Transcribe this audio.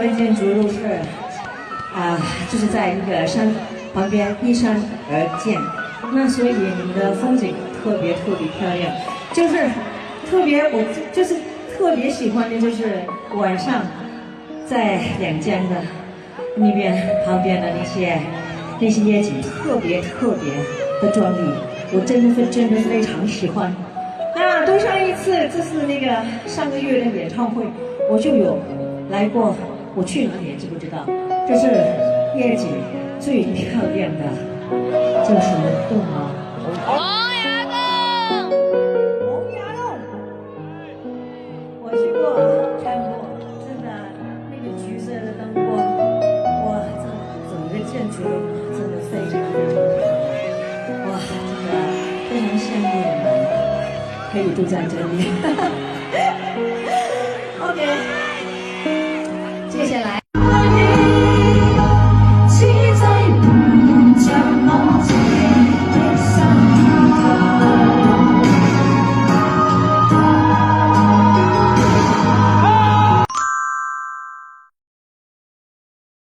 建筑入是就是在那个山旁边依山而建，那所以你们的风景特别漂亮，就是特别我就是特别喜欢的就是晚上在两江的那边旁边的那些夜景特别的壮丽，我真的非常喜欢。那对上一次这是那个上个月的演唱会，我就有来过。我去哪里知不知道？这是夜景最漂亮的，这是什么洞啊？洪崖洞。洪崖洞，我去过看过，真的那个橘色的灯光，哇，这整个建筑真的非常漂亮，哇，真的非常羡慕你们可以住在这里。OK。接下来。